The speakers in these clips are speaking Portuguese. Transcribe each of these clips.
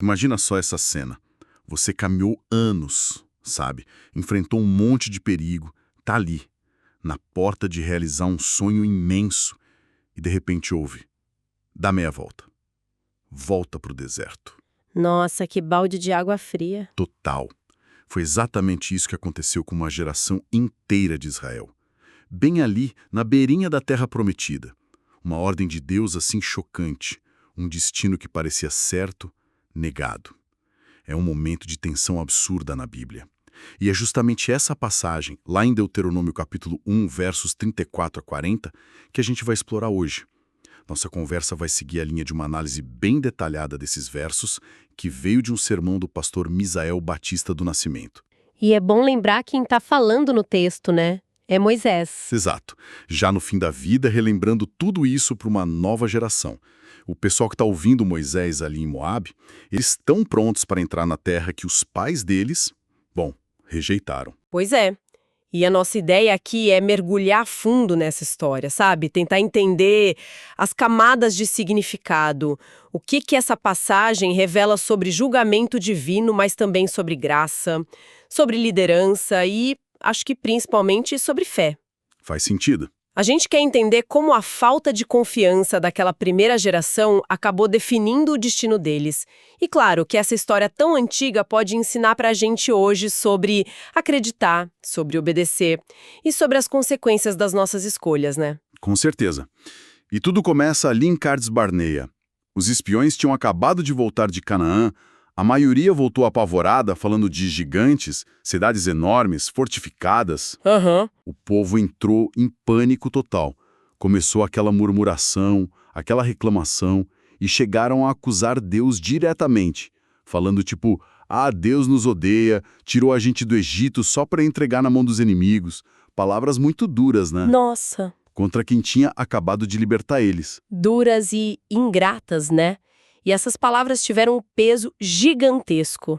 Imagina só essa cena. Você caminhou anos, sabe? Enfrentou um monte de perigo, tá ali, na porta de realizar um sonho imenso, e de repente ouve: dá meia volta. Volta pro deserto. Nossa, que balde de água fria. Total. Foi exatamente isso que aconteceu com uma geração inteira de Israel. Bem ali, na beirinha da terra prometida. Uma ordem de Deus assim chocante, um destino que parecia certo, negado. É um momento de tensão absurda na Bíblia. E é justamente essa passagem, lá em Deuteronômio capítulo 1, versos 34 a 40, que a gente vai explorar hoje. Nossa conversa vai seguir a linha de uma análise bem detalhada desses versos, que veio de um sermão do pastor Misael Batista do Nascimento. E é bom lembrar quem tá falando no texto, né? É Moisés. Exato. Já no fim da vida, relembrando tudo isso para uma nova geração. O pessoal que está ouvindo Moisés ali em Moabe, eles estão prontos para entrar na terra que os pais deles, rejeitaram. Pois é. E a nossa ideia aqui é mergulhar fundo nessa história, sabe? Tentar entender as camadas de significado, o que essa passagem revela sobre julgamento divino, mas também sobre graça, sobre liderança e, acho que principalmente, sobre fé. Faz sentido? A gente quer entender como a falta de confiança daquela primeira geração acabou definindo o destino deles. E claro que essa história tão antiga pode ensinar pra gente hoje sobre acreditar, sobre obedecer e sobre as consequências das nossas escolhas, né? Com certeza. E tudo começa ali em Cades Barneia. Os espiões tinham acabado de voltar de Canaã. A maioria voltou apavorada, falando de gigantes, cidades enormes, fortificadas. O povo entrou em pânico total. Começou aquela murmuração, aquela reclamação, e chegaram a acusar Deus diretamente, falando tipo: ah, Deus nos odeia, tirou a gente do Egito só para entregar na mão dos inimigos. Palavras muito duras, né? Nossa! Contra quem tinha acabado de libertar eles. Duras e ingratas, né? E essas palavras tiveram um peso gigantesco.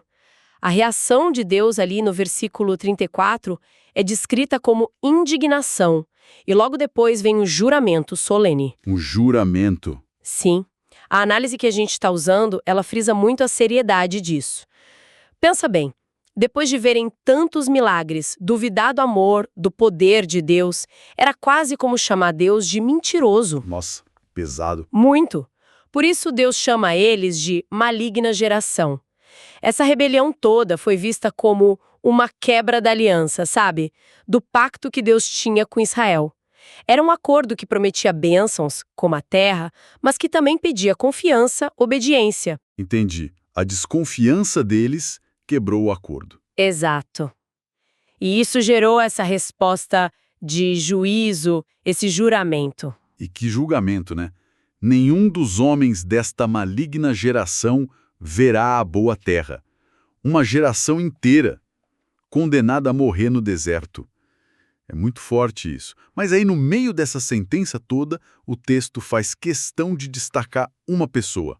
A reação de Deus ali no versículo 34 é descrita como indignação. E logo depois vem um juramento solene. Um juramento. Sim. A análise que a gente está usando, ela frisa muito a seriedade disso. Pensa bem, depois de verem tantos milagres, duvidar do amor, do poder de Deus, era quase como chamar Deus de mentiroso. Nossa, pesado. Muito. Por isso Deus chama eles de maligna geração. Essa rebelião toda foi vista como uma quebra da aliança, sabe? Do pacto que Deus tinha com Israel. Era um acordo que prometia bênçãos, como a terra, mas que também pedia confiança, obediência. Entendi. A desconfiança deles quebrou o acordo. Exato. E isso gerou essa resposta de juízo, esse juramento. E que julgamento, né? Nenhum dos homens desta maligna geração verá a boa terra. Uma geração inteira, condenada a morrer no deserto. É muito forte isso. Mas aí, no meio dessa sentença toda, o texto faz questão de destacar uma pessoa.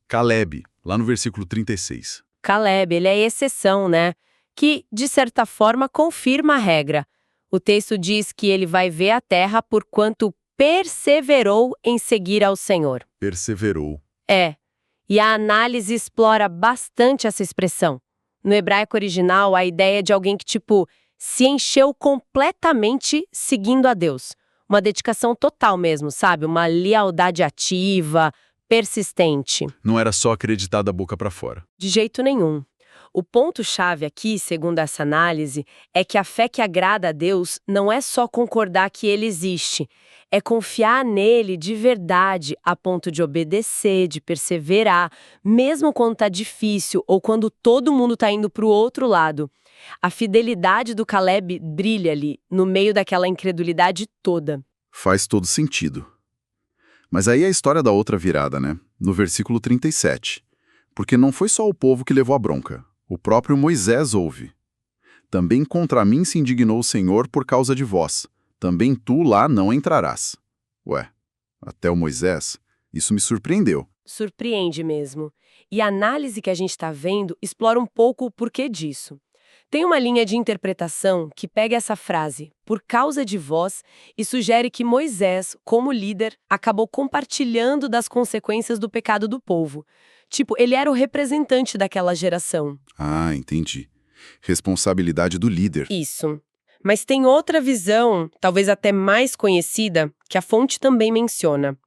Caleb, lá no versículo 36. Caleb, ele é exceção, né? Que, de certa forma, confirma a regra. O texto diz que ele vai ver a terra por quanto perseverou em seguir ao Senhor. Perseverou. É. E a análise explora bastante essa expressão. No hebraico original, a ideia é de alguém que, se encheu completamente seguindo a Deus. Uma dedicação total mesmo, sabe? Uma lealdade ativa, persistente. Não era só acreditar da boca para fora. De jeito nenhum. O ponto-chave aqui, segundo essa análise, é que a fé que agrada a Deus não é só concordar que Ele existe, é confiar nele de verdade, a ponto de obedecer, de perseverar, mesmo quando está difícil ou quando todo mundo está indo para o outro lado. A fidelidade do Caleb brilha ali, no meio daquela incredulidade toda. Faz todo sentido. Mas aí é a história da outra virada, né? No versículo 37. Porque não foi só o povo que levou a bronca. O próprio Moisés ouve. Também contra mim se indignou o Senhor por causa de vós. Também tu lá não entrarás. Ué, até o Moisés? Isso me surpreendeu. Surpreende mesmo. E a análise que a gente está vendo explora um pouco o porquê disso. Tem uma linha de interpretação que pega essa frase, por causa de vós, e sugere que Moisés, como líder, acabou compartilhando das consequências do pecado do povo. Tipo, ele era o representante daquela geração. Ah, entendi. Responsabilidade do líder. Isso. Mas tem outra visão, talvez até mais conhecida, que a fonte também menciona.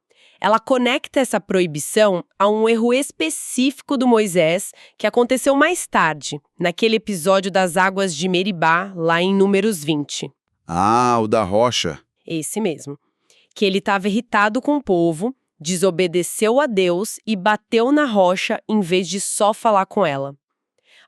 Ela conecta essa proibição a um erro específico do Moisés que aconteceu mais tarde, naquele episódio das águas de Meribá, lá em Números 20. Ah, o da rocha. Esse mesmo. Que ele estava irritado com o povo, desobedeceu a Deus e bateu na rocha em vez de só falar com ela.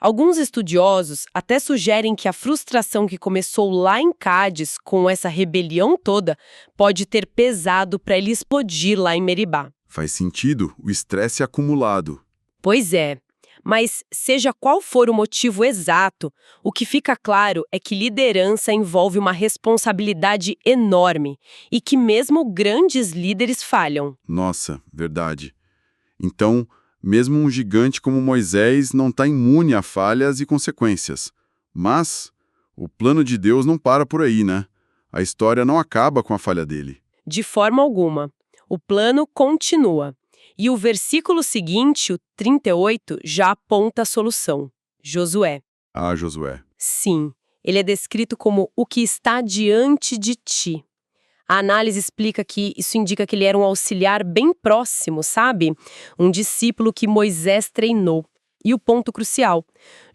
Alguns estudiosos até sugerem que a frustração que começou lá em Cádiz com essa rebelião toda pode ter pesado para ele explodir lá em Meribá. Faz sentido, o estresse acumulado. Pois é, mas seja qual for o motivo exato, o que fica claro é que liderança envolve uma responsabilidade enorme e que mesmo grandes líderes falham. Nossa, verdade. Então, mesmo um gigante como Moisés não está imune a falhas e consequências. Mas o plano de Deus não para por aí, né? A história não acaba com a falha dele. De forma alguma. O plano continua. E o versículo seguinte, o 38, já aponta a solução. Josué. Ah, Josué. Sim, ele é descrito como o que está diante de ti. A análise explica que isso indica que ele era um auxiliar bem próximo, sabe? Um discípulo que Moisés treinou. E o ponto crucial,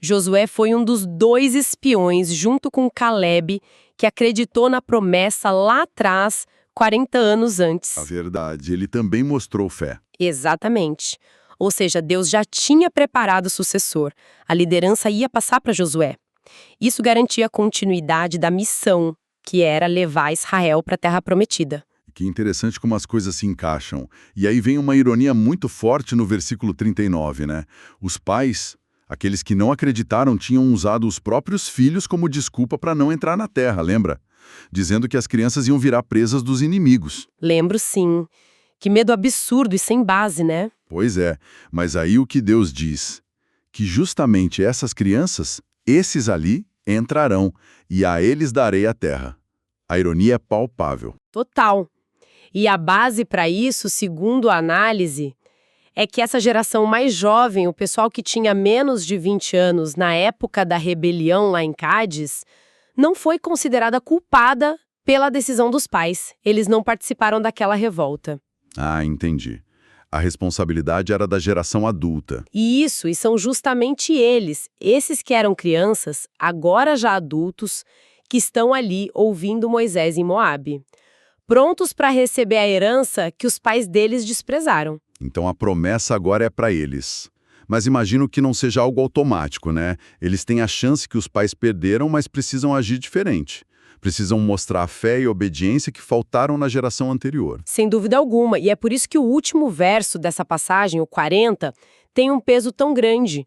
Josué foi um dos 2 espiões, junto com Caleb, que acreditou na promessa lá atrás, 40 anos antes. A verdade, ele também mostrou fé. Exatamente. Ou seja, Deus já tinha preparado o sucessor. A liderança ia passar para Josué. Isso garantia a continuidade da missão, que era levar Israel para a Terra Prometida. Que interessante como as coisas se encaixam. E aí vem uma ironia muito forte no versículo 39, né? Os pais, aqueles que não acreditaram, tinham usado os próprios filhos como desculpa para não entrar na terra, lembra? Dizendo que as crianças iam virar presas dos inimigos. Lembro sim. Que medo absurdo e sem base, né? Pois é, mas aí o que Deus diz? Que justamente essas crianças, esses ali, entrarão, e a eles darei a terra. A ironia é palpável. Total. E a base para isso, segundo a análise, é que essa geração mais jovem, o pessoal que tinha menos de 20 anos na época da rebelião lá em Cádiz, não foi considerada culpada pela decisão dos pais. Eles não participaram daquela revolta. Ah, entendi. A responsabilidade era da geração adulta. E são justamente eles, esses que eram crianças, agora já adultos, que estão ali ouvindo Moisés em Moabe, prontos para receber a herança que os pais deles desprezaram. Então a promessa agora é para eles. Mas imagino que não seja algo automático, né? Eles têm a chance que os pais perderam, mas precisam agir diferente. Precisam mostrar a fé e obediência que faltaram na geração anterior. Sem dúvida alguma, e é por isso que o último verso dessa passagem, o 40, tem um peso tão grande.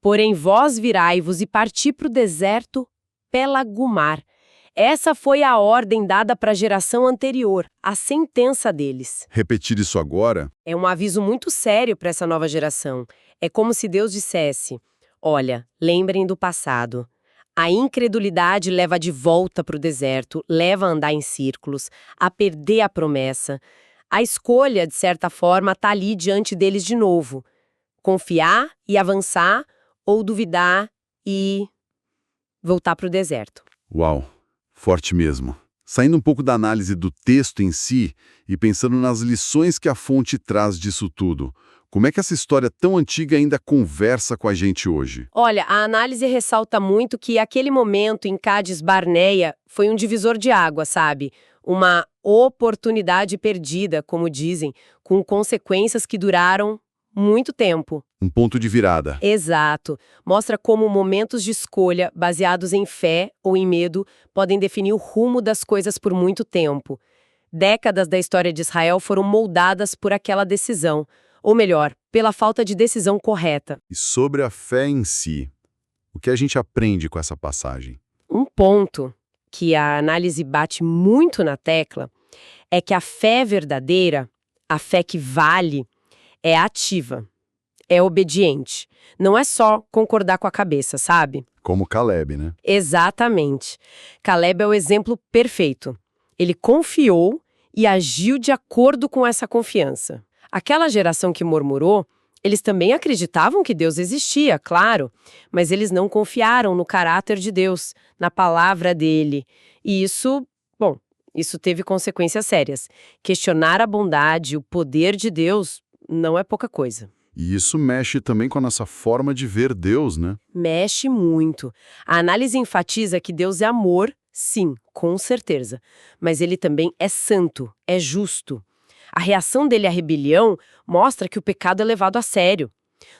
Porém, vós virai-vos e parti para o deserto Pelagumar. Essa foi a ordem dada para a geração anterior, a sentença deles. Repetir isso agora? É um aviso muito sério para essa nova geração. É como se Deus dissesse, olha, lembrem do passado. A incredulidade leva de volta para o deserto, leva a andar em círculos, a perder a promessa. A escolha, de certa forma, está ali diante deles de novo. Confiar e avançar, ou duvidar e voltar para o deserto. Uau, forte mesmo. Saindo um pouco da análise do texto em si e pensando nas lições que a fonte traz disso tudo, como é que essa história tão antiga ainda conversa com a gente hoje? Olha, a análise ressalta muito que aquele momento em Cádiz Barneia foi um divisor de água, sabe? Uma oportunidade perdida, como dizem, com consequências que duraram muito tempo. Um ponto de virada. Exato. Mostra como momentos de escolha, baseados em fé ou em medo, podem definir o rumo das coisas por muito tempo. Décadas da história de Israel foram moldadas por aquela decisão. Ou melhor, pela falta de decisão correta. E sobre a fé em si, o que a gente aprende com essa passagem? Um ponto que a análise bate muito na tecla é que a fé verdadeira, a fé que vale, é ativa, é obediente. Não é só concordar com a cabeça, sabe? Como Caleb, né? Exatamente. Caleb é o exemplo perfeito. Ele confiou e agiu de acordo com essa confiança. Aquela geração que murmurou Eles também acreditavam que Deus existia, claro, mas eles não confiaram no caráter de Deus, na palavra dele. E isso teve consequências sérias. Questionar a bondade, o poder de Deus, não é pouca coisa. E isso mexe também com a nossa forma de ver Deus, né? Mexe muito. A análise enfatiza que Deus é amor, sim, com certeza. Mas ele também é santo, é justo. A reação dele à rebelião mostra que o pecado é levado a sério.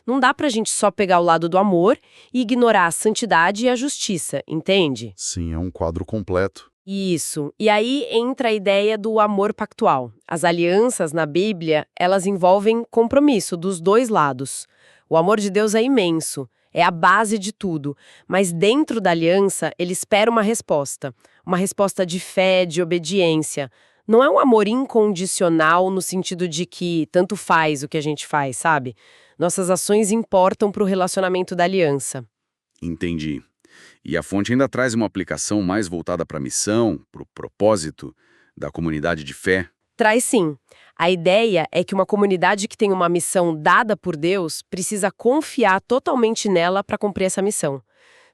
Não dá pra gente só pegar o lado do amor e ignorar a santidade e a justiça, entende? Sim, é um quadro completo. Isso. E aí entra a ideia do amor pactual. As alianças na Bíblia, elas envolvem compromisso dos dois lados. O amor de Deus é imenso, é a base de tudo, mas dentro da aliança ele espera uma resposta de fé, de obediência. Não é um amor incondicional no sentido de que tanto faz o que a gente faz, sabe? Nossas ações importam para o relacionamento da aliança. Entendi. E a fonte ainda traz uma aplicação mais voltada para a missão, para o propósito da comunidade de fé. Traz sim. A ideia é que uma comunidade que tem uma missão dada por Deus precisa confiar totalmente nela para cumprir essa missão.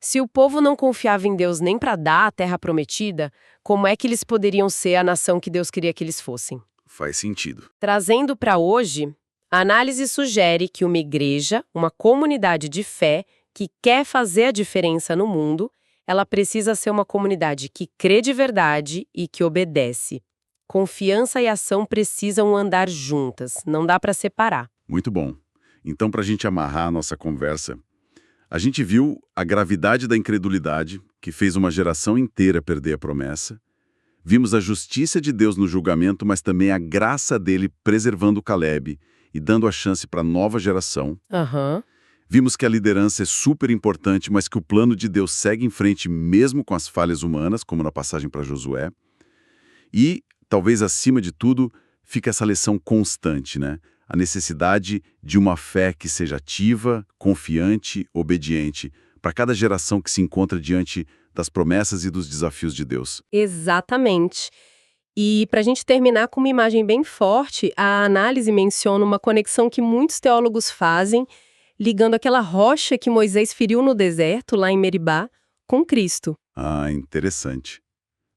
Se o povo não confiava em Deus nem para dar a terra prometida, como é que eles poderiam ser a nação que Deus queria que eles fossem? Faz sentido. Trazendo para hoje, a análise sugere que uma igreja, uma comunidade de fé, que quer fazer a diferença no mundo, ela precisa ser uma comunidade que crê de verdade e que obedece. Confiança e ação precisam andar juntas, não dá para separar. Muito bom. Então, para a gente amarrar a nossa conversa, a gente viu a gravidade da incredulidade, que fez uma geração inteira perder a promessa. Vimos a justiça de Deus no julgamento, mas também a graça dele preservando Caleb e dando a chance para a nova geração. Vimos que a liderança é super importante, mas que o plano de Deus segue em frente mesmo com as falhas humanas, como na passagem para Josué. E, talvez acima de tudo, fica essa lição constante, né? A necessidade de uma fé que seja ativa, confiante, obediente, para cada geração que se encontra diante das promessas e dos desafios de Deus. Exatamente. E para a gente terminar com uma imagem bem forte, a análise menciona uma conexão que muitos teólogos fazem, ligando aquela rocha que Moisés feriu no deserto, lá em Meribá, com Cristo. Ah, interessante.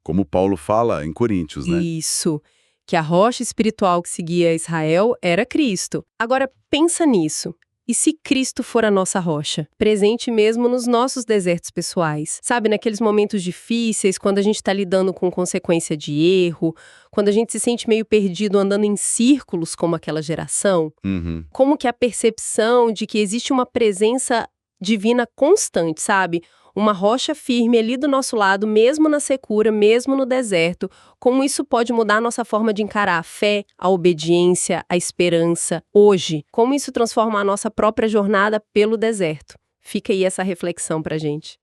Como Paulo fala em Coríntios, né? Isso, que a rocha espiritual que seguia Israel era Cristo. Agora, pensa nisso. E se Cristo for a nossa rocha? Presente mesmo nos nossos desertos pessoais. Sabe, naqueles momentos difíceis, quando a gente está lidando com consequência de erro, quando a gente se sente meio perdido andando em círculos como aquela geração. Como que a percepção de que existe uma presença divina constante, sabe? Uma rocha firme ali do nosso lado, mesmo na secura, mesmo no deserto. Como isso pode mudar a nossa forma de encarar a fé, a obediência, a esperança, hoje. Como isso transforma a nossa própria jornada pelo deserto. Fica aí essa reflexão pra gente.